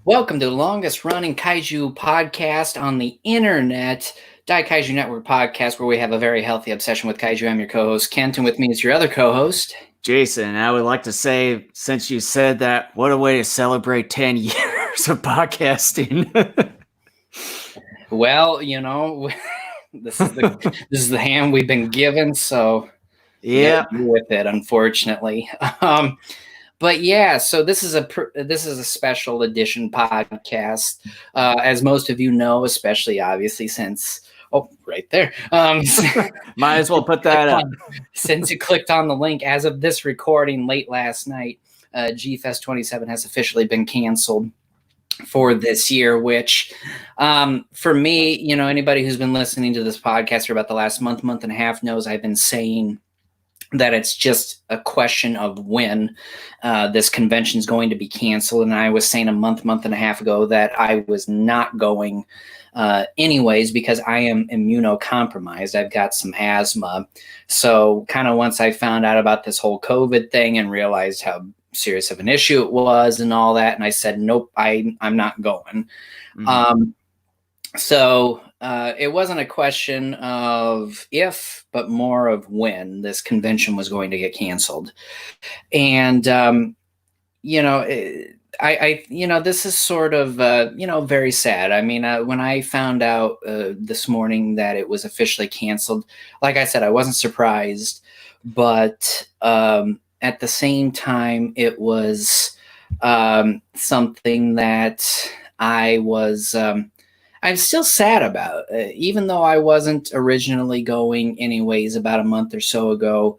Welcome to the longest running kaiju podcast on the internet, Daikaiju Network podcast, where we have a very healthy obsession with kaiju. I'm your co-host, Kent, and with me is your other co-host, Jason. I would like to say, since you said that, what a way to celebrate 10 years of podcasting. Well, this is the hand we've been given, so you Yeah. gotta deal with it, unfortunately. But yeah, so this is a special edition podcast, as most of you know, especially obviously since right there, Might as well put that up. Since you clicked on the link. As of this recording late last night, GFEST 27 has officially been canceled for this year, which for me, anybody who's been listening to this podcast for about the last month and a half knows I've been saying that it's just a question of when this convention is going to be canceled. And I was saying a month and a half ago that I was not going anyways because I am immunocompromised. I've got some asthma. So kind of once I found out about this whole COVID thing and realized how serious of an issue it was and all that, and I said, nope, I'm not going. Mm-hmm. So it wasn't a question of if, but more of when this convention was going to get canceled. And, this is sort of, very sad. I mean, when I found out this morning that it was officially canceled, like I said, I wasn't surprised, but at the same time, it was something that I'm still sad about, even though I wasn't originally going anyways about a month or so ago.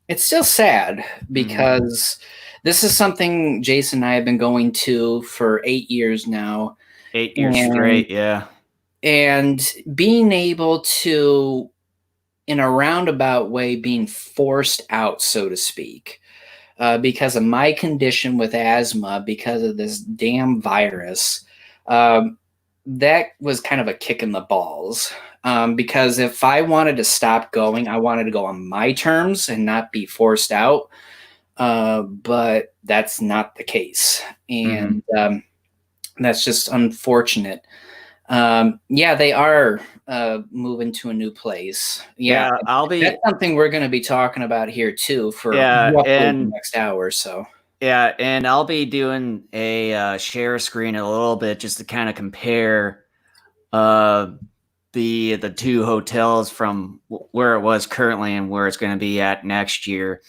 It's still sad because this is something Jason and I have been going to for 8 years now. 8 years straight, yeah. And being able to, in a roundabout way, being forced out, so to speak, because of my condition with asthma, because of this damn virus, that was kind of a kick in the balls. Because if I wanted to stop going, I wanted to go on my terms and not be forced out. But that's not the case. And that's just unfortunate. They are moving to a new place. That's something we're going to be talking about here too for the next hour or so. Yeah, and I'll be doing a share screen a little bit just to kind of compare the two hotels from where it was currently and where it's going to be at next year.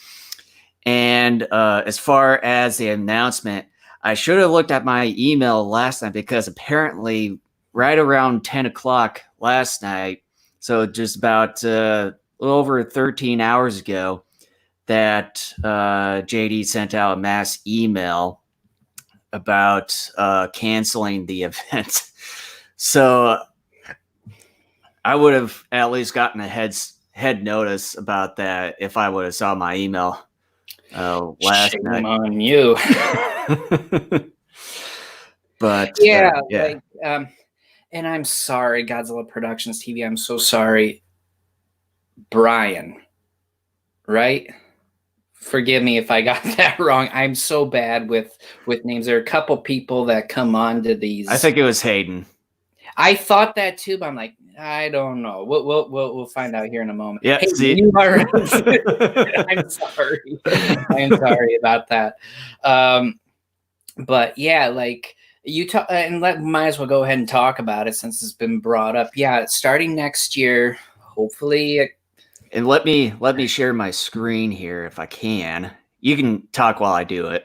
And as far as the announcement, I should have looked at my email last night because apparently right around 10 o'clock last night, so just about a little over 13 hours ago, that JD sent out a mass email about canceling the event. So I would have at least gotten a head notice about that if I would have saw my email last night. Shame on you. But and I'm sorry, Godzilla Productions TV. I'm so sorry, Brian. Right? Forgive me if I got that wrong. I'm so bad with names. There are a couple people that come on to these. I think it was Hayden. I thought that too, but I'm like, I don't know. We'll find out here in a moment. Yeah, hey, you are. I'm sorry. I'm sorry about that. But yeah, like you talk, and might as well go ahead and talk about it since it's been brought up. Yeah, starting next year, hopefully. And let me share my screen here if I can. You can talk while I do it.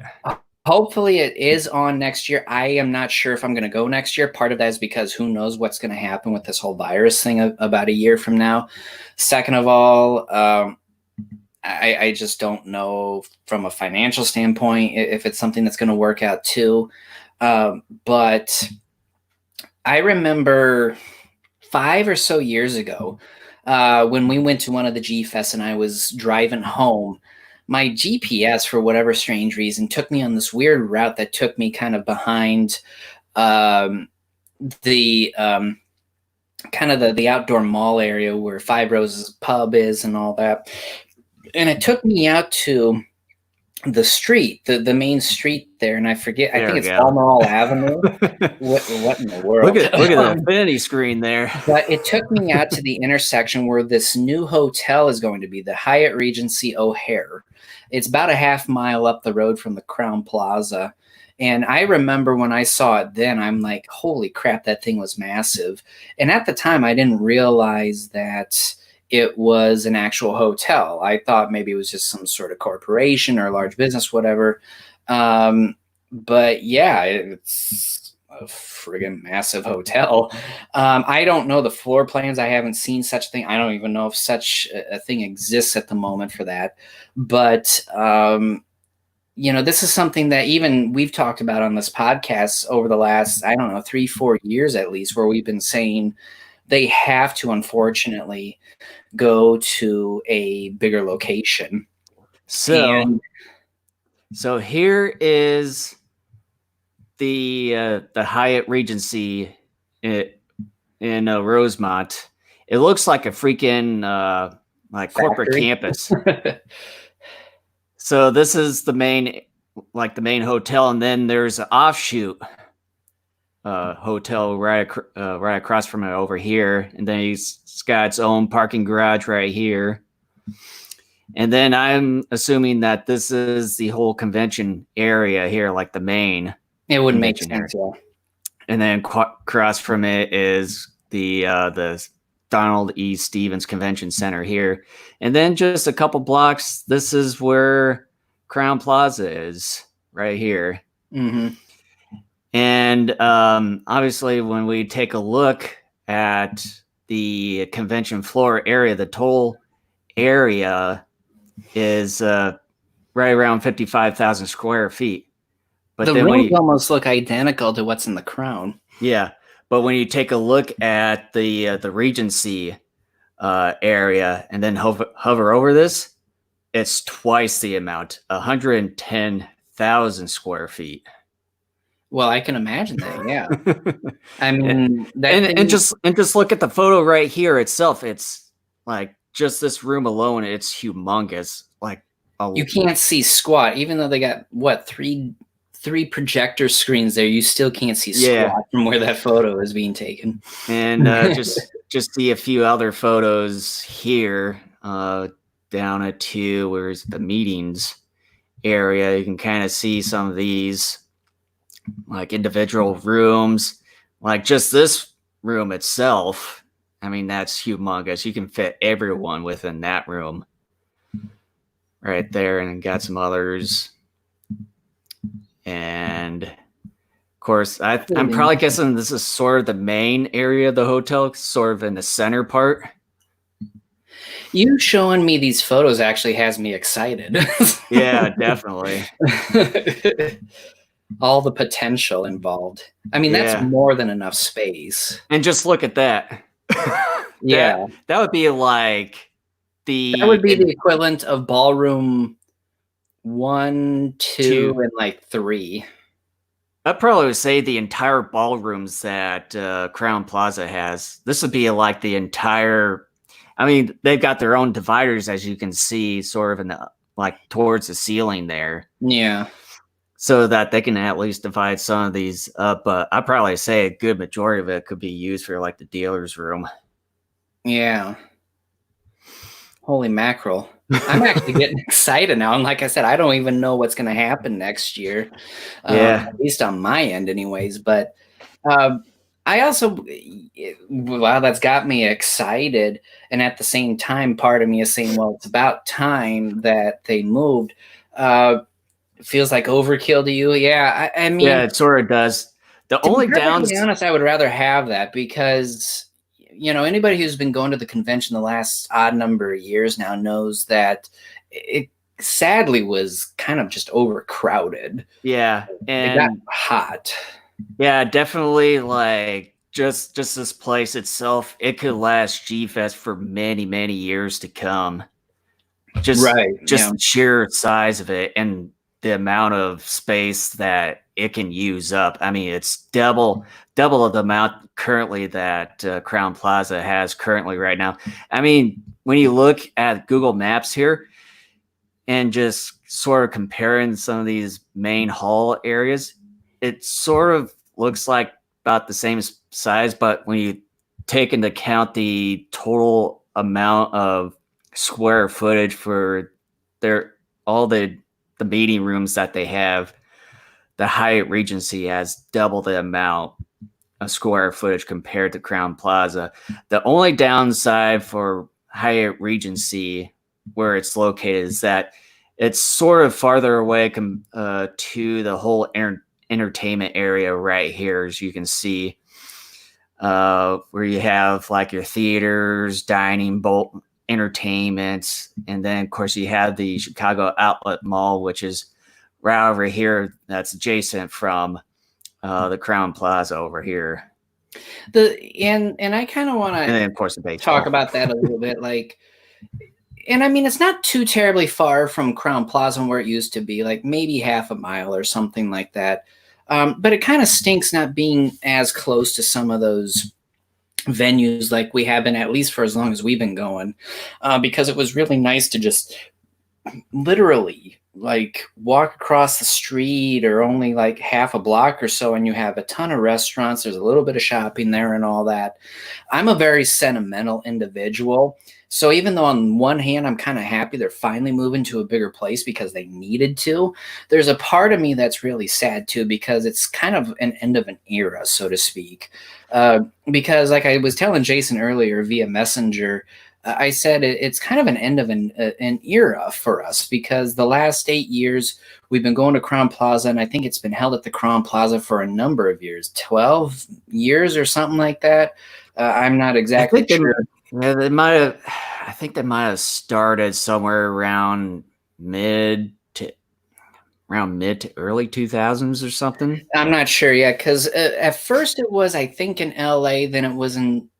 Hopefully it is on next year. I am not sure if I'm going to go next year. Part of that is because who knows what's going to happen with this whole virus thing about a year from now. Second of all, I just don't know from a financial standpoint if it's something that's going to work out too. But I remember 5 or so years ago, when we went to one of the GFests and I was driving home, my GPS, for whatever strange reason, took me on this weird route that took me kind of behind the outdoor mall area where Five Roses pub is and all that. And it took me out to the street, the main street there, and I forget. I There think we it's go. Balmoral Avenue. What in the world? Look at the infinity screen there. But it took me out to the intersection where this new hotel is going to be, the Hyatt Regency O'Hare. It's about a half mile up the road from the Crown Plaza. And I remember when I saw it then, I'm like, holy crap, that thing was massive. And at the time, I didn't realize that it was an actual hotel. I thought maybe it was just some sort of corporation or a large business, whatever. But yeah, it's a friggin' massive hotel. I don't know the floor plans. I haven't seen such a thing. I don't even know if such a thing exists at the moment for that. But this is something that even we've talked about on this podcast over the last, I don't know, 3-4 years at least, where we've been saying they have to, unfortunately, go to a bigger location. So here is the Hyatt Regency in Rosemont. It looks like a freaking like corporate campus. So this is the main hotel, and then there's an offshoot hotel right across from it over here, and then it's got its own parking garage right here. And then I'm assuming that this is the whole convention area here, like the main. It would make sense, yeah. And then across from it is the Donald E. Stevens Convention Center here. And then just a couple blocks, this is where Crown Plaza is, right here. Mm-hmm. And obviously, when we take a look at the convention floor area, the total area is right around 55,000 square feet. But the rooms almost look identical to what's in the Crown. Yeah, but when you take a look at the Regency area and then hover over this, it's twice the amount, 110,000 square feet. Well, I can imagine that. Yeah, I mean, and just look at the photo right here itself. It's like just this room alone. It's humongous. Like you can't see squat, even though they got three projector screens there. You still can't see squat from where that photo is being taken. And just see a few other photos here down at where's the meetings area. You can kind of see some of these like individual rooms, like just this room itself. I mean, that's humongous. You can fit everyone within that room right there, and got some others. And of course, I'm probably guessing this is sort of the main area of the hotel, sort of in the center part. You showing me these photos actually has me excited. Yeah, definitely. All the potential involved. I mean, that's more than enough space. And just look at that. Yeah. That would be like that would be the equivalent of ballroom 1, 2, and like 3. I'd probably say the entire ballrooms that Crown Plaza has. This would be like the entire. I mean, they've got their own dividers, as you can see, sort of in the towards the ceiling there. Yeah. So that they can at least divide some of these up. But I'd probably say a good majority of it could be used for like the dealer's room. Yeah. Holy mackerel. I'm actually getting excited now. And like I said, I don't even know what's going to happen next year. At least on my end anyways. But I also, wow, that's got me excited. And at the same time, part of me is saying, well, it's about time that they moved. It feels like overkill to you. Yeah, I mean. Yeah, it sort of does. The only downside. To be honest, I would rather have that because, anybody who's been going to the convention the last odd number of years now knows that it sadly was kind of just overcrowded. Yeah, and it got hot. Yeah, definitely. Like just this place itself, it could last GFEST for many, many years to come. Just the sheer size of it and the amount of space that it can use up. I mean, it's double of the amount currently that Crown Plaza has currently right now. I mean, when you look at Google Maps here, and just sort of comparing some of these main hall areas, it sort of looks like about the same size, but when you take into account the total amount of square footage for their all the meeting rooms that they have, the Hyatt Regency has double the amount of square footage compared to Crown Plaza. The only downside for Hyatt Regency, where it's located, is that it's sort of farther away to the whole entertainment area right here, as you can see, where you have like your theaters, dining, bolt entertainments, and then of course you have the Chicago Outlet Mall, which is right over here. That's adjacent from the Crown Plaza over here. And I kind of want And then to of course the baseball. talk about that a little bit, like, and I mean, it's not too terribly far from Crown Plaza where it used to be, like maybe half a mile or something like that. But it kind of stinks not being as close to some of those venues like we have been, at least for as long as we've been going, because it was really nice to just literally like walk across the street or only like half a block or so, and you have a ton of restaurants. There's a little bit of shopping there and all that. I'm a very sentimental individual. So even though on one hand, I'm kind of happy they're finally moving to a bigger place because they needed to, there's a part of me that's really sad too, because it's kind of an end of an era, so to speak. Because like I was telling Jason earlier via Messenger, I said it's kind of an end of an era for us, because the last 8 years we've been going to Crown Plaza, and I think it's been held at the Crown Plaza for a number of years, 12 years or something like that. I'm not exactly sure. Yeah, they might have. I think they might have started somewhere around mid to early 2000s or something. I'm not sure yet, because at first it was, I think, in LA, then it was in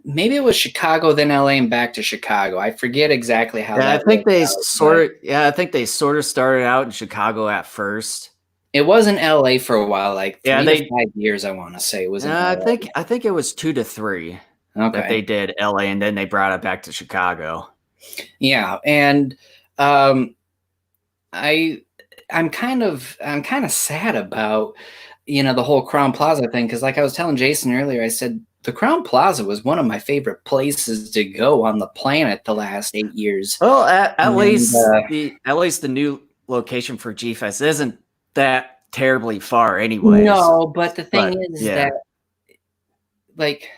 maybe it was Chicago, then LA, and back to Chicago. I forget exactly how. Yeah, that I think they out, sort of. Yeah, I think they sort of started out in Chicago at first. It was in LA for a while, like 3 to 5 years. I want to say it was. I think it was 2 to 3. Okay. That they did LA, and then they brought it back to Chicago. Yeah, and I'm kind of sad about the whole Crown Plaza thing, because like I was telling Jason earlier, I said the Crown Plaza was one of my favorite places to go on the planet the last 8 years. Well, at least the new location for GFEST isn't that terribly far, anyways. No, but the thing is that, like,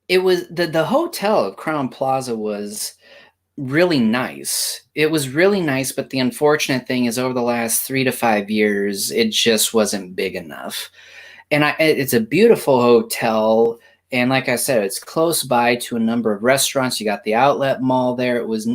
it was the hotel at Crown Plaza was really nice. It was really nice, but the unfortunate thing is over the last 3 to 5 years, it just wasn't big enough. And it's a beautiful hotel, and like I said, it's close by to a number of restaurants. You got the outlet mall there. It was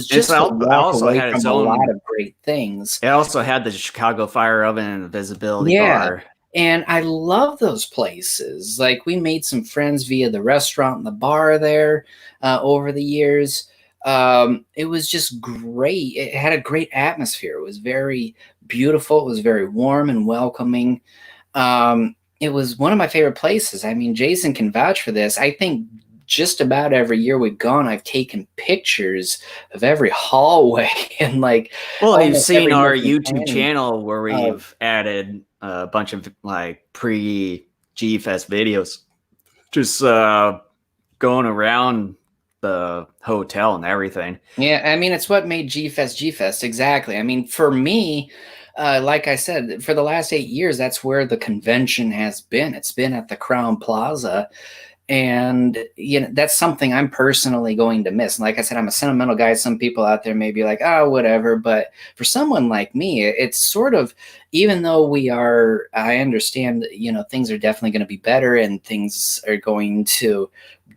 just a walk away from a lot of great things. It also had the Chicago Fire Oven and the Visibility Bar. And I love those places. Like, we made some friends via the restaurant and the bar there over the years. It was just great. It had a great atmosphere. It was very beautiful. It was very warm and welcoming. It was one of my favorite places. I mean, Jason can vouch for this. I think just about every year we've gone, I've taken pictures of every hallway and like. Well, you've seen our YouTube channel where we've added a bunch of like pre-GFEST videos, just going around the hotel and everything. Yeah, I mean, it's what made GFEST exactly. I mean, for me, like I said, for the last 8 years, that's where the convention has been. It's been at the Crown Plaza. And that's something I'm personally going to miss. And like I said, I'm a sentimental guy. Some people out there may be like, oh, whatever. But for someone like me, it's sort of, even though I understand, things are definitely going to be better and things are going to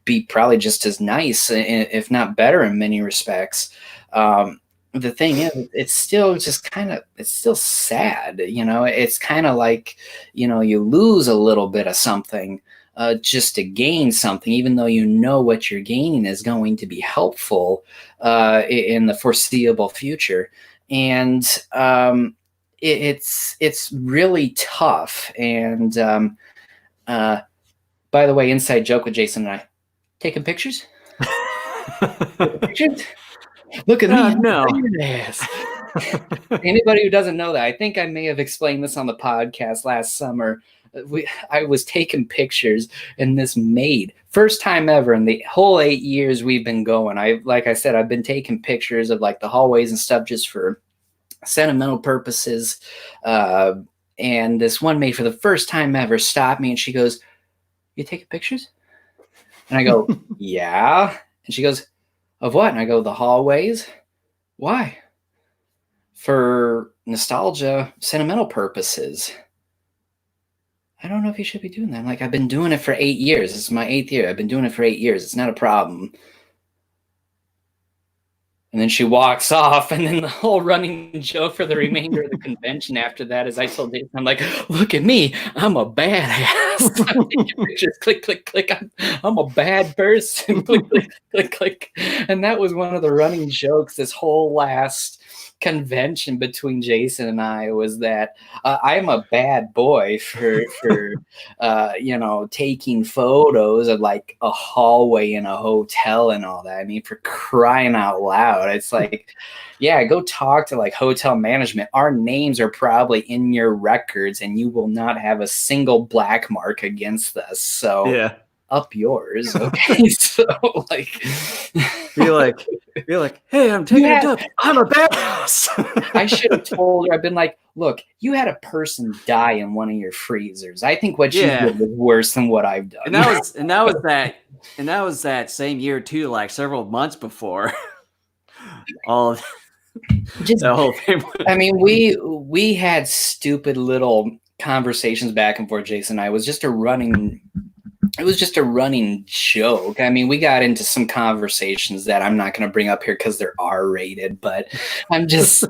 be probably just as nice, if not better in many respects. The thing is, it's still just it's still sad. It's kind of like, you lose a little bit of something just to gain something, even though what you're gaining is going to be helpful in the foreseeable future. And it's really tough. And by the way, inside joke with Jason and I, taking pictures? Look at me. I'm no. a badass. Anybody who doesn't know that, I think I may have explained this on the podcast last summer. I was taking pictures, and this maid, first time ever in the whole 8 years we've been going. Like I said, I've been taking pictures of like the hallways and stuff just for sentimental purposes. And this one maid, for the first time ever, stopped me and she goes, "You taking pictures?" And I go, "Yeah." And she goes, "Of what?" And I go, "The hallways." "Why?" "For nostalgia, sentimental purposes." "I don't know if you should be doing that." I'm like, "I've been doing it for 8 years. This is my 8th year. I've been doing it for 8 years. It's not a problem." And then she walks off, and then the whole running joke for the remainder of the convention after that is I told Jason, I'm like, "Look at me. I'm a badass." I'm taking pictures, click, click, click. I'm a bad person. Click, click, click, click. And that was one of the running jokes this whole last convention between Jason and I, was that I'm a bad boy for taking photos of like a hallway in a hotel and all that. I mean, for crying out loud, it's like, yeah, go talk to like hotel management. Our names are probably in your records, and you will not have a single black mark against us. So Yeah. up yours, okay? So like, Be like, "Hey, I'm taking a dump. I'm a badass." I should have told her. I've been like, "Look, you had a person die in one of your freezers. I think what you did was worse than what I've done." And that was that same year too, like several months before. All of Just, the whole thing. I mean, we had stupid little conversations back and forth, Jason and I. It was just a running joke. I mean, we got into some conversations that I'm not going to bring up here because they're R-rated, but I'm just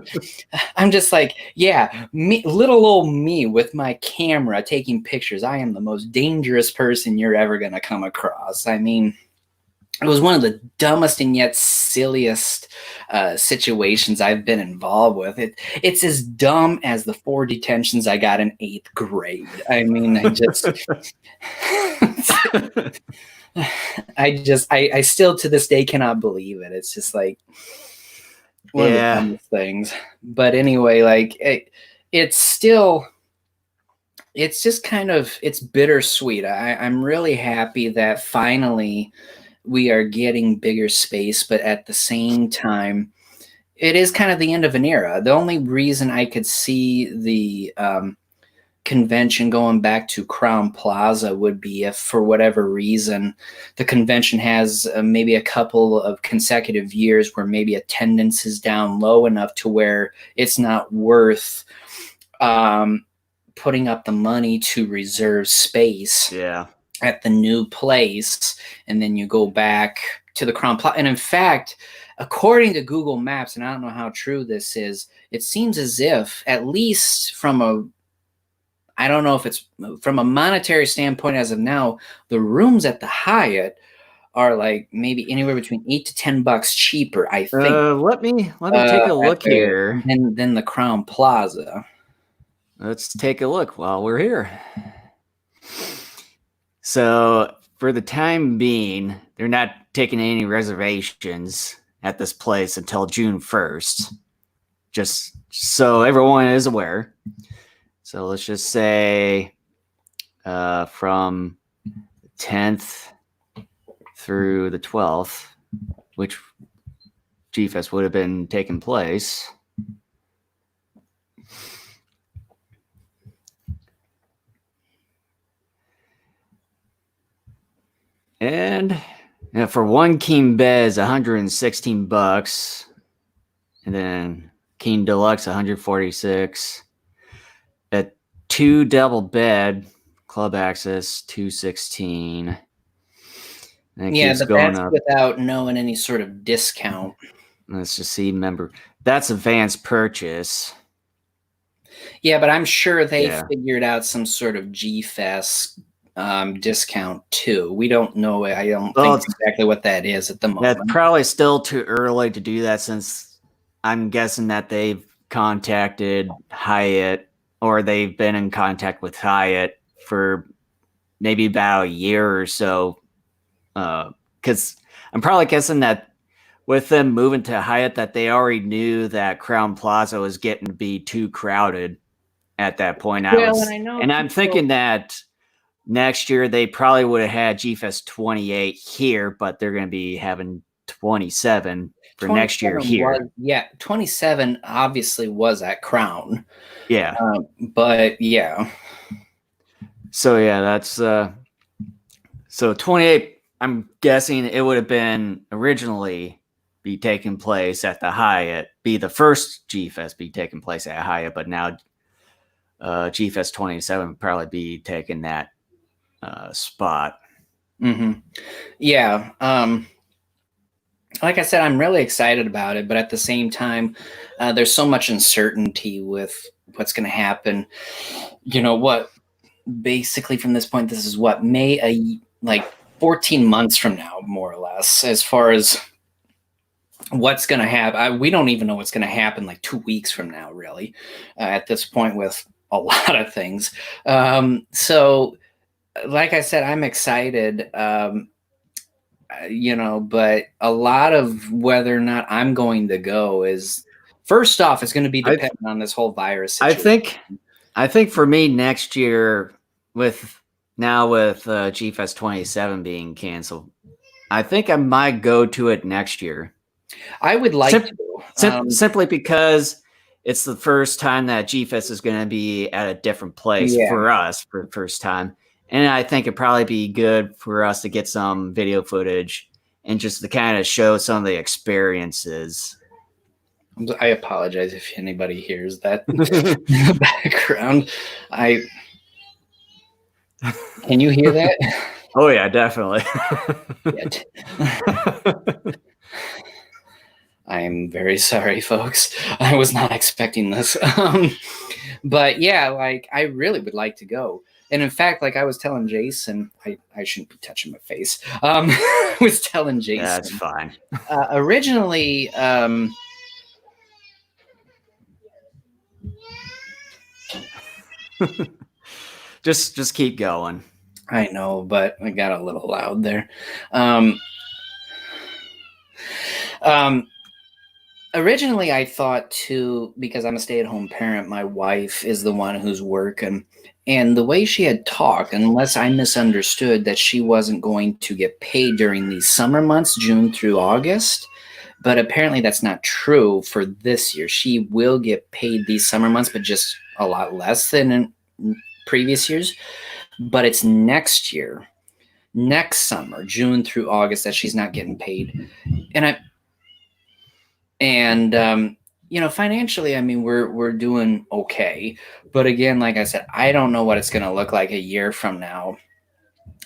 like, yeah, me, little old me with my camera taking pictures. I am the most dangerous person you're ever going to come across. I mean, it was one of the dumbest and yet silliest situations I've been involved with. It's as dumb as the 4 detentions I got in 8th grade. I mean, I still to this day cannot believe it. It's just like one of the dumbest things. But anyway, like it's just kind of, it's bittersweet. I'm really happy that finally we are getting bigger space, but at the same time, it is kind of the end of an era. The only reason I could see the convention going back to Crown Plaza would be if, for whatever reason, the convention has maybe a couple of consecutive years where maybe attendance is down low enough to where it's not worth putting up the money to reserve space. Yeah. At the new place, and then you go back to the Crown Plaza. And in fact, according to Google Maps, and I don't know how true this is, it seems as if, at least I don't know if it's from a monetary standpoint as of now, the rooms at the Hyatt are like maybe anywhere between $8 to $10 cheaper, I think. Let me take a look here. Than the Crown Plaza. Let's take a look while we're here. So for the time being, they're not taking any reservations at this place until June 1st, just so everyone is aware. So let's just say from 10th through the 12th, which GFEST would have been taking place. And for one king bed is $116, and then king deluxe $146. A 2 double bed club access $216. And yeah, but that's up without knowing any sort of discount. Let's just see. Remember, that's advanced purchase. Yeah, but I'm sure they figured out some sort of GFEST discount too. We don't know. I don't think exactly what that is at the moment. That's probably still too early to do that, since I'm guessing that they've contacted Hyatt, or they've been in contact with Hyatt for maybe about a year or so. Because I'm probably guessing that with them moving to Hyatt that they already knew that Crown Plaza was getting to be too crowded at that point. Well, and I know I'm thinking that next year they probably would have had GFest 28 here, but they're going to be having 27 for next year here. 27 obviously was at Crown. Yeah. But yeah. So yeah, that's so 28. I'm guessing it would have been originally be taking place at the Hyatt, be the first GFest be taking place at Hyatt, but now GFest 27 would probably be taking that spot. Mm-hmm. Yeah. Like I said, I'm really excited about it, but at the same time, there's so much uncertainty with what's going to happen. You know what? Basically, from this point, this is what like 14 months from now, more or less, as far as what's going to happen. We don't even know what's going to happen like 2 weeks from now, really, at this point with a lot of things. So, like I said, I'm excited. But a lot of whether or not I'm going to go is first off, it's going to be dependent on this whole virus situation. I think for me next year with GFest 27 being canceled, I think I might go to it next year. I would like to. Simply because it's the first time that GFest is going to be at a different place for us for the first time. And I think it'd probably be good for us to get some video footage and just to kind of show some of the experiences. I apologize if anybody hears that in the background. Can you hear that? Oh yeah, definitely. I'm very sorry, folks. I was not expecting this. But yeah, like I really would like to go. And in fact, like I was telling Jason, I shouldn't be touching my face. I was telling Jason. That's fine. Originally, just keep going. I know, but I got a little loud there. Originally, I thought too, because I'm a stay-at-home parent, my wife is the one who's working. And the way she had talked, unless I misunderstood, that she wasn't going to get paid during these summer months, June through August. But apparently that's not true for this year. She will get paid these summer months, but just a lot less than in previous years. But it's next year, next summer, June through August, that she's not getting paid. Financially, I mean, we're doing okay. But again, like I said, I don't know what it's going to look like a year from now.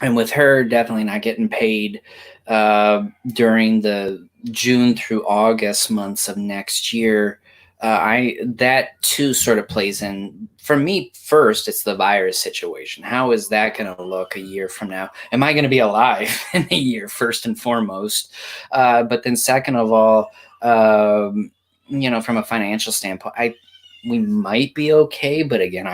And with her definitely not getting paid during the June through August months of next year, that too sort of plays in. For me, first, it's the virus situation. How is that going to look a year from now? Am I going to be alive in a year, first and foremost? But then second of all, from a financial standpoint, we might be okay, but again,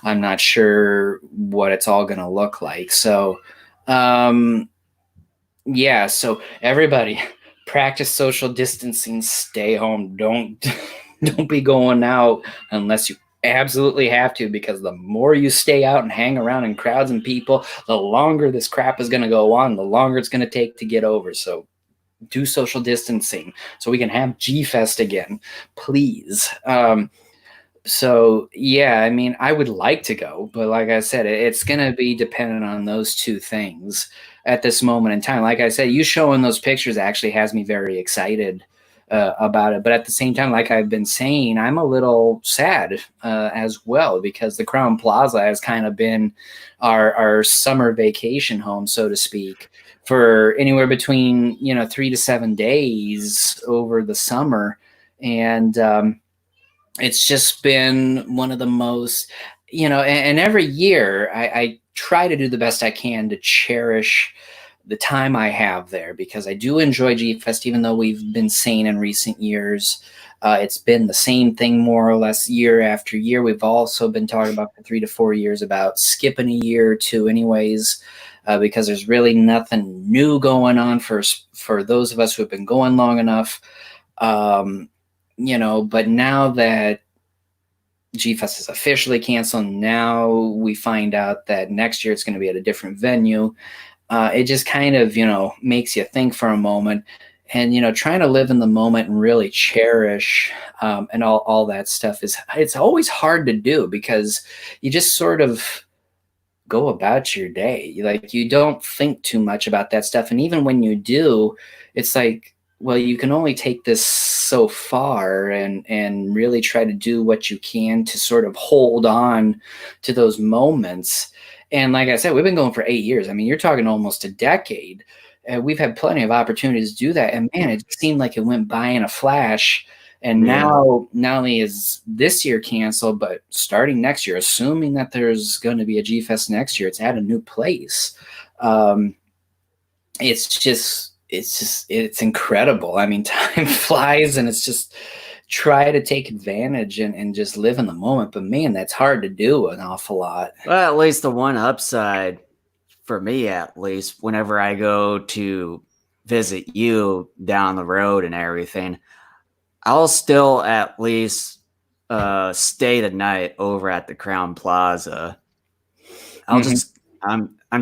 I'm not sure what it's all going to look like. So, so everybody practice social distancing, stay home. Don't be going out unless you absolutely have to, because the more you stay out and hang around in crowds and people, the longer this crap is going to go on, the longer it's going to take to get over. So do social distancing so we can have GFest again, please. So yeah, I mean, I would like to go, but like I said, it's going to be dependent on those two things at this moment in time. Like I said, you showing those pictures actually has me very excited about it. But at the same time, like I've been saying, I'm a little sad as well, because the Crown Plaza has kind of been our summer vacation home, so to speak, for anywhere between 3 to 7 days over the summer. And it's just been one of the most, and every year I try to do the best I can to cherish the time I have there, because I do enjoy GFest, even though we've been saying in recent years it's been the same thing more or less year after year. We've also been talking about for 3 to 4 years about skipping a year or two anyways. because there's really nothing new going on for those of us who have been going long enough. But now that GFEST is officially canceled, now we find out that next year it's going to be at a different venue. It just kind of, makes you think for a moment, and, trying to live in the moment and really cherish and all that stuff it's always hard to do, because you just sort of go about your day. Like, you don't think too much about that stuff. And even when you do, it's like, well, you can only take this so far, and really try to do what you can to sort of hold on to those moments. And like I said, we've been going for 8 years. I mean, you're talking almost a decade. We've had plenty of opportunities to do that. And man, it seemed like it went by in a flash. And now, not only is this year canceled, but starting next year, assuming that there's going to be a GFEST next year, it's at a new place. It's incredible. I mean, time flies, and it's just try to take advantage and just live in the moment. But man, that's hard to do an awful lot. Well, at least the one upside for me, at least, whenever I go to visit you down the road and everything, I'll still at least stay the night over at the Crown Plaza. I'm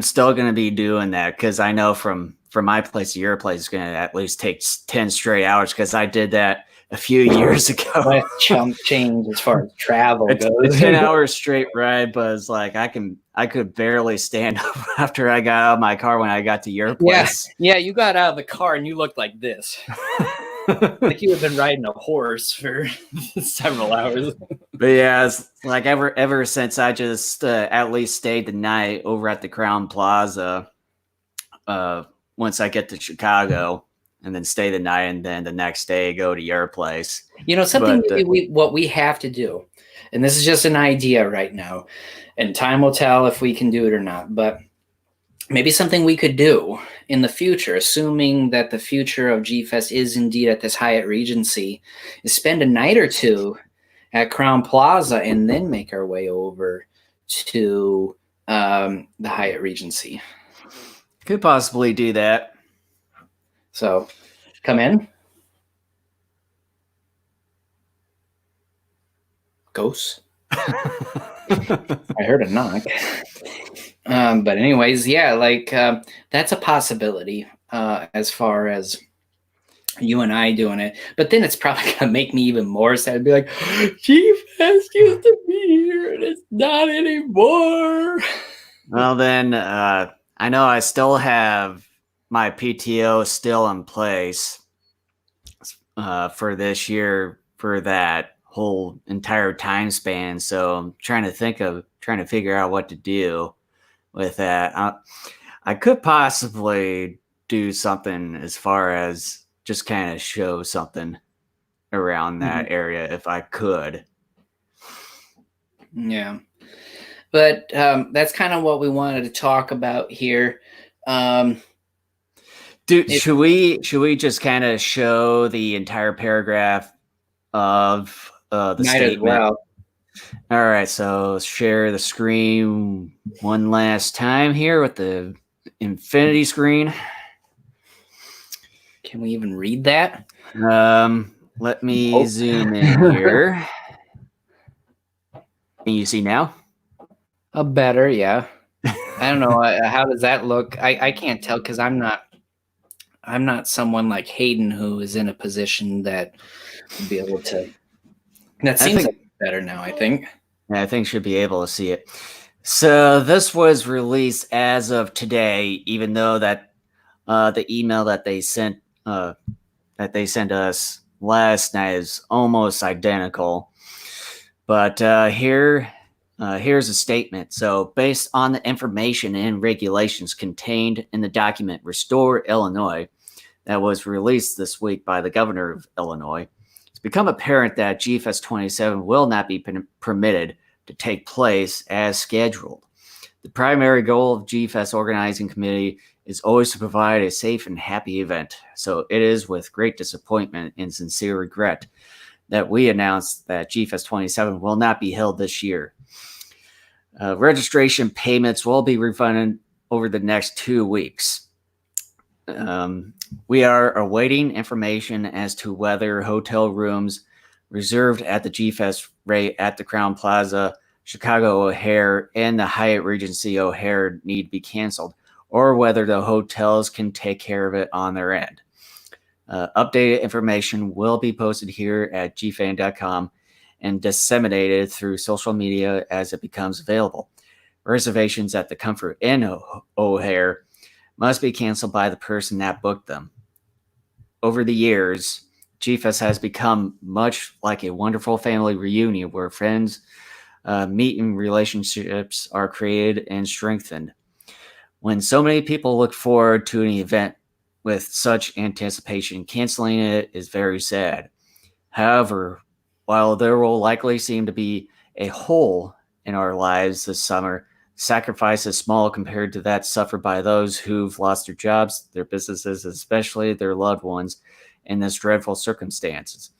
still going to be doing that, because I know from my place to your place is going to at least take 10 straight hours, because I did that a few years ago. That's chump change as far as travel goes. It's 10 hours straight ride, but it's like I could barely stand up after I got out of my car when I got to your place. Yeah, you got out of the car and you looked like this. Like you had been riding a horse for several hours. But yeah, it's like ever since I just at least stayed the night over at the Crown Plaza, once I get to Chicago, and then stay the night, and then the next day go to your place. Something what we have to do, and this is just an idea right now, and time will tell if we can do it or not, but maybe something we could do in the future, assuming that the future of GFEST is indeed at this Hyatt Regency, is spend a night or two at Crown Plaza and then make our way over to the Hyatt Regency. Could possibly do that. So, come in. Ghosts. I heard a knock. But anyways, yeah, that's a possibility as far as you and I doing it. But then it's probably going to make me even more sad. I'd be like, GFEST used to be here and it's not anymore. Well, then I know I still have my PTO still in place for this year for that whole entire time span. So I'm trying to figure out what to do with that. I could possibly do something as far as just kind of show something around that area if I could. Yeah. But that's kind of what we wanted to talk about here. Should we just kind of show the entire paragraph of the statement? As well. All right, so share the screen one last time here with the infinity screen. Can we even read that? Let me zoom in here. Can you see now? Better, yeah. I don't know. How does that look? I can't tell, because I'm not someone like Hayden who is in a position that would be able to. That seems like better now, I think. Yeah, I think should be able to see it. So this was released as of today, even though that the email that they sent us last night is almost identical. But here's a statement. So based on the information and regulations contained in the document Restore Illinois that was released this week by the governor of Illinois, it's become apparent that GFEST 27 will not be permitted to take place as scheduled. The primary goal of GFEST Organizing Committee is always to provide a safe and happy event. So it is with great disappointment and sincere regret that we announced that GFEST 27 will not be held this year. Registration payments will be refunded over the next 2 weeks. We are awaiting information as to whether hotel rooms reserved at the GFEST rate at the Crowne Plaza, Chicago O'Hare, and the Hyatt Regency O'Hare need to be canceled, or whether the hotels can take care of it on their end. Updated information will be posted here at gfan.com and disseminated through social media as it becomes available. Reservations at the Comfort Inn O'Hare must be canceled by the person that booked them. Over the years, GFEST has become much like a wonderful family reunion where friends meet and relationships are created and strengthened. When so many people look forward to an event with such anticipation, canceling it is very sad. However, while there will likely seem to be a hole in our lives this summer, sacrifice is small compared to that suffered by those who've lost their jobs, their businesses, especially their loved ones in this dreadful circumstances.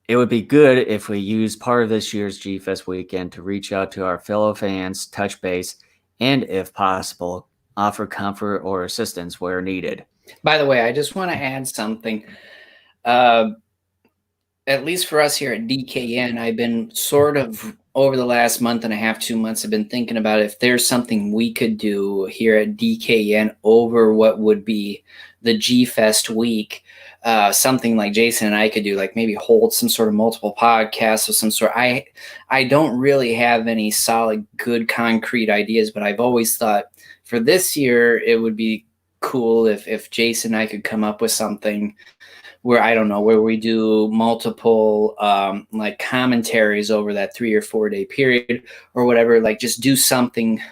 It would be good if we use part of this year's GFEST weekend to reach out to our fellow fans, touch base, and if possible, offer comfort or assistance where needed. By the way, I just want to add something. At least for us here at DKN, I've been sort of over the last month and a half, 2 months, I've been thinking about if there's something we could do here at DKN over what would be the GFEST week. Something like Jason and I could do, like maybe hold some sort of multiple podcasts of some sort. I don't really have any solid, good, concrete ideas, but I've always thought for this year, it would be cool if Jason and I could come up with something where, I don't know, where we do multiple like commentaries over that 3 or 4 day period or whatever, like just do something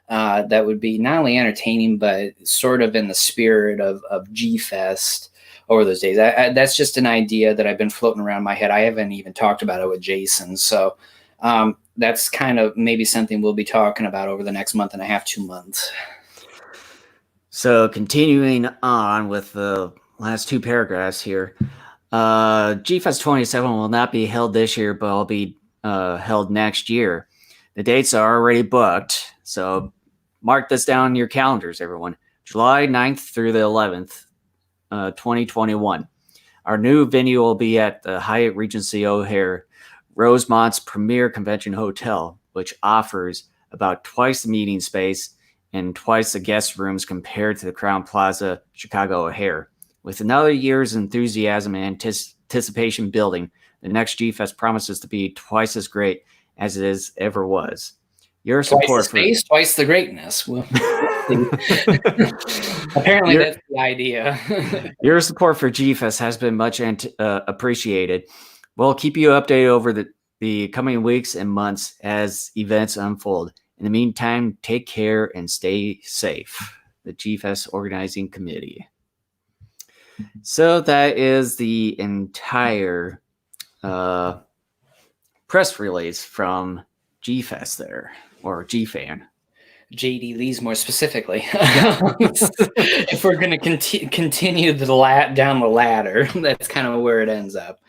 that would be not only entertaining, but sort of in the spirit of GFEST over those days. That's just an idea that I've been floating around my head. I haven't even talked about it with Jason. So that's kind of maybe something we'll be talking about over the next month and a half, 2 months. So continuing on with the last 2 paragraphs here. GFEST 27 will not be held this year, but will be held next year. The dates are already booked, so mark this down in your calendars, everyone. July 9th through the 11th, 2021. Our new venue will be at the Hyatt Regency O'Hare, Rosemont's premier convention hotel, which offers about twice the meeting space and twice the guest rooms compared to the Crowne Plaza, Chicago O'Hare. With another year's enthusiasm and anticipation building, the next GFEST promises to be twice as great as it ever was. Your support twice the space, twice the greatness. Well, apparently that's the idea. Your support for GFEST has been much appreciated. We'll keep you updated over the coming weeks and months as events unfold. In the meantime, take care and stay safe. The GFEST Organizing Committee. So that is the entire press release from GFEST there, or GFAN. JD Lee's more specifically. If we're going to continue down the ladder, that's kind of where it ends up.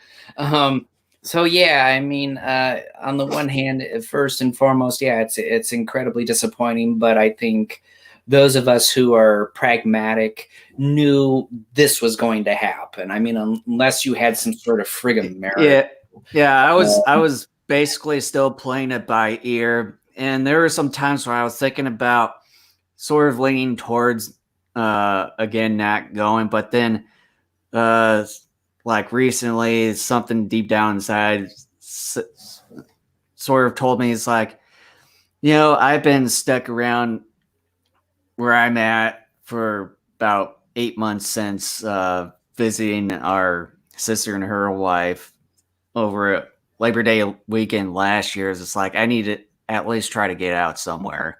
So yeah, I mean, on the one hand, first and foremost, yeah, it's incredibly disappointing, but I think those of us who are pragmatic knew this was going to happen. I mean, unless you had some sort of friggin' merit. Yeah. I was basically still playing it by ear, and there were some times where I was thinking about sort of leaning towards again not going, but then like recently, something deep down inside sort of told me, it's like, you know, I've been stuck around where I'm at for about 8 months since visiting our sister and her wife over Labor Day weekend last year. It's like, I need to at least try to get out somewhere.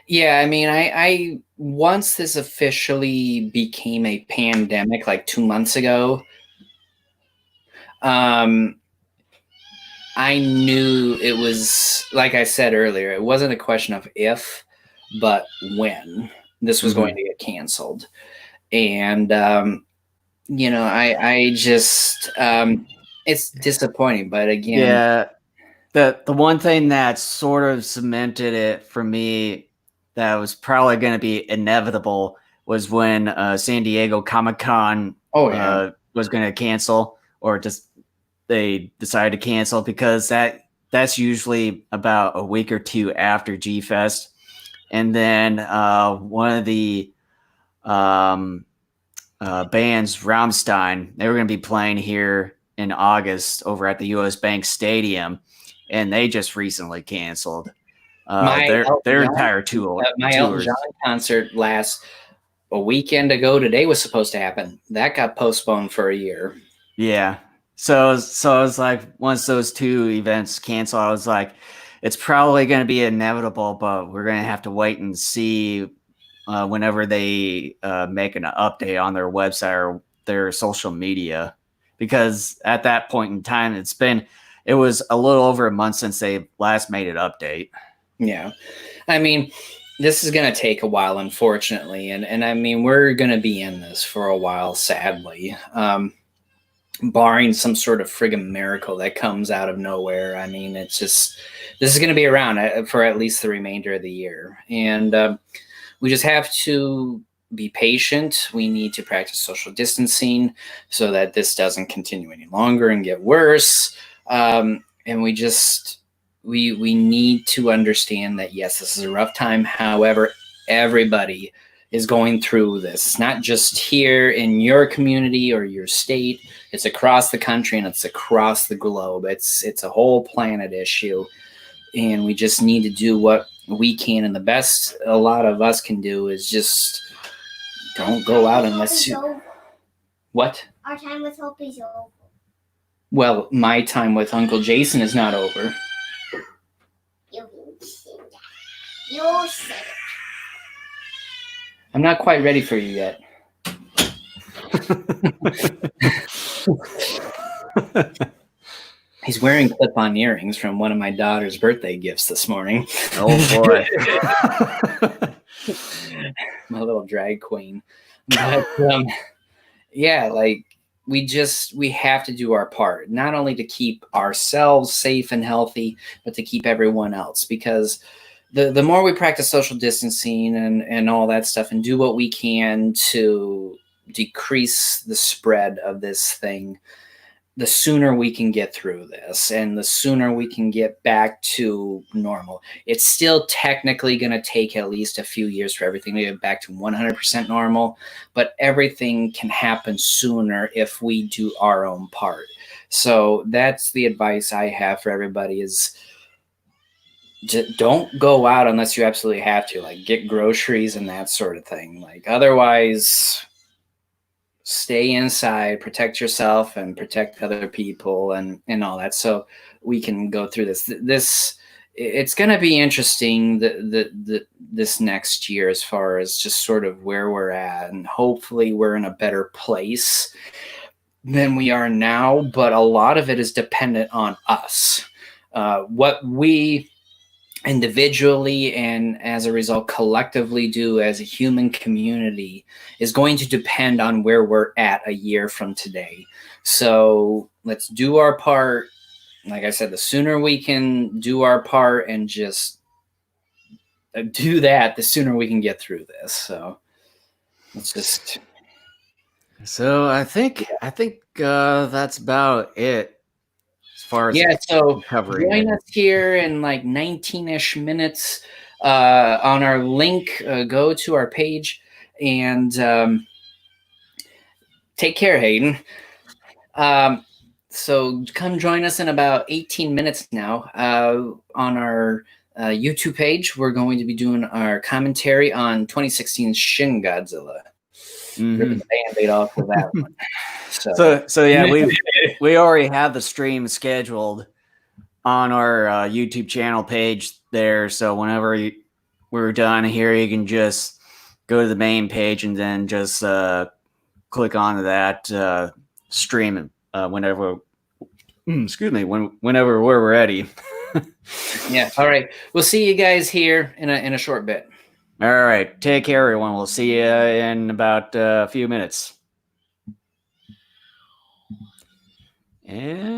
Yeah, I mean, I once this officially became a pandemic, like 2 months ago, I knew it was, like I said earlier, it wasn't a question of if, but when this was going to get canceled. And, you know, I just, it's disappointing, but again. Yeah, the one thing that sort of cemented it for me that was probably going to be inevitable was when San Diego Comic-Con was going to cancel, or just they decided to cancel, because that's usually about a week or two after GFEST. And then one of the bands, Rammstein, they were going to be playing here in August over at the US Bank Stadium, and they just recently canceled their entire tour. My Elton John concert a weekend ago today was supposed to happen. That got postponed for a year. Yeah. So I was like, once those two events cancel, I was like, it's probably going to be inevitable, but we're going to have to wait and see whenever they make an update on their website or their social media, because at that point in time, it was a little over a month since they last made an update. Yeah. I mean, this is going to take a while, unfortunately. And I mean, we're going to be in this for a while, sadly. Barring some sort of friggin' miracle that comes out of nowhere. I mean, this is going to be around for at least the remainder of the year. And we just have to be patient. We need to practice social distancing so that this doesn't continue any longer and get worse. And we need to understand that, yes, this is a rough time. However, everybody is going through this. It's not just here in your community or your state. It's across the country and it's across the globe. It's a whole planet issue. And we just need to do what we can. And the best a lot of us can do is just don't go out unless you... What? Our time with Hope is over. Well, my time with Uncle Jason is not over. You said it. I'm not quite ready for you yet. He's wearing clip-on earrings from one of my daughter's birthday gifts this morning. Oh, boy. My little drag queen. But, yeah, like, we have to do our part, not only to keep ourselves safe and healthy, but to keep everyone else, because the more we practice social distancing and all that stuff and do what we can to decrease the spread of this thing, the sooner we can get through this and the sooner we can get back to normal. It's still technically going to take at least a few years for everything to get back to 100% normal, but everything can happen sooner if we do our own part. So that's the advice I have for everybody is, don't go out unless you absolutely have to, like get groceries and that sort of thing. Like otherwise, stay inside, protect yourself and protect other people and all that. So we can go through this. It's going to be interesting this next year as far as just sort of where we're at, and hopefully we're in a better place than we are now. But a lot of it is dependent on us, what we individually and as a result collectively do as a human community is going to depend on where we're at a year from today. So let's do our part. Like I said, the sooner we can do our part and just do that, the sooner we can get through this. So let's just... So I think that's about it. So join us here in like 19-ish minutes on our link. Go to our page and take care, Hayden. So come join us in about 18 minutes now on our YouTube page. We're going to be doing our commentary on 2016's Shin Godzilla. Ripping the Band-Aid off of that one. So yeah, we already have the stream scheduled on our YouTube channel page there. So whenever we're done here, you can just go to the main page and then just click onto that stream whenever. Whenever we're ready. Yeah. All right. We'll see you guys here in a short bit. All right. Take care, everyone. We'll see you in about a few minutes. And